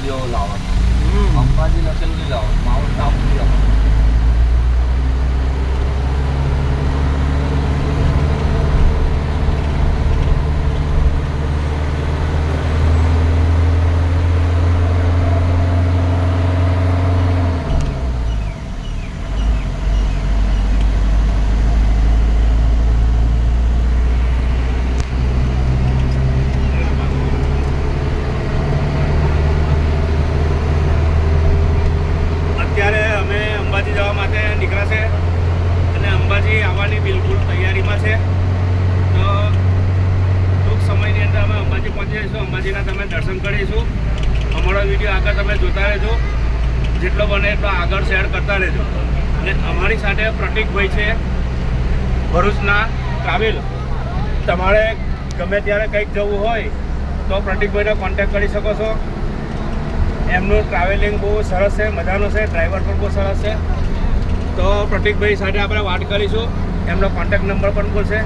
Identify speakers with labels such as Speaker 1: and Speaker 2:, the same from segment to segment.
Speaker 1: Video લાવવાનો, અંબાજી લખેલું નહીં લાવવાનું, માઉન્ટ આબુ લાવવાનું.
Speaker 2: અત્યારે અમે અંબાજી જવા માટે નીકળ્યા છે અને અંબાજી આવવાની બિલકુલ તૈયારીમાં છે. તો ટૂંક સમયની અંદર અમે અંબાજી પહોંચી જઈશું. અંબાજીના તમે દર્શન કરીશું. અમારો વિડીયો આગળ તમે જોતા રહેજો, જેટલો બને એટલો આગળ શેર કરતા રહેજો. અને અમારી સાથે પ્રતિકભાઈ છે ભરૂચના ટ્રાવેલ. તમારે ગમે ત્યારે કંઈક જવું હોય તો પ્રતિકભાઈનો કોન્ટેક્ટ કરી શકો છો. એમનું ટ્રાવેલિંગ બહુ સરસ છે, મજાનું છે, ડ્રાઈવર પણ બહુ સરસ છે. તો પ્રતિકભાઈ સાથે આપણે વાત કરીશું. એમનો કોન્ટેક્ટ નંબર પણ બોલશે.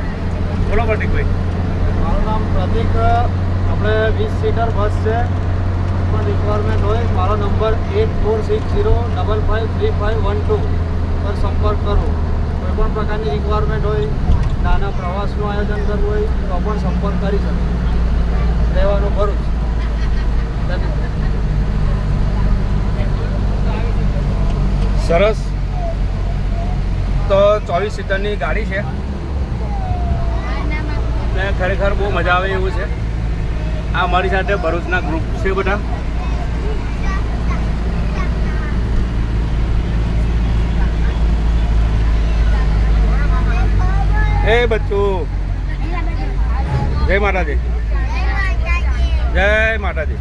Speaker 2: બોલો પ્રતિકભાઈ.
Speaker 3: મારું નામ પ્રતિક. આપણે 20 સીટર બસ છે, પણ રિક્વાયરમેન્ટ હોય મારો નંબર 8460553512 પર સંપર્ક કરો. કોઈ પણ પ્રકારની રિક્વાયરમેન્ટ હોય, નાના પ્રવાસનું આયોજન કરવું હોય તો પણ સંપર્ક કરી શકે. રહેવાનું ભરૂચ.
Speaker 2: સરસ. તો 24 સીટરની ગાડી છે ને ખરેખર બહુ મજા આવે એવું છે. આ મારી સાથે ભરૂચના ગ્રુપ છે બધા. એ બચ્ચું, જય માતાજી. જય માતાજી.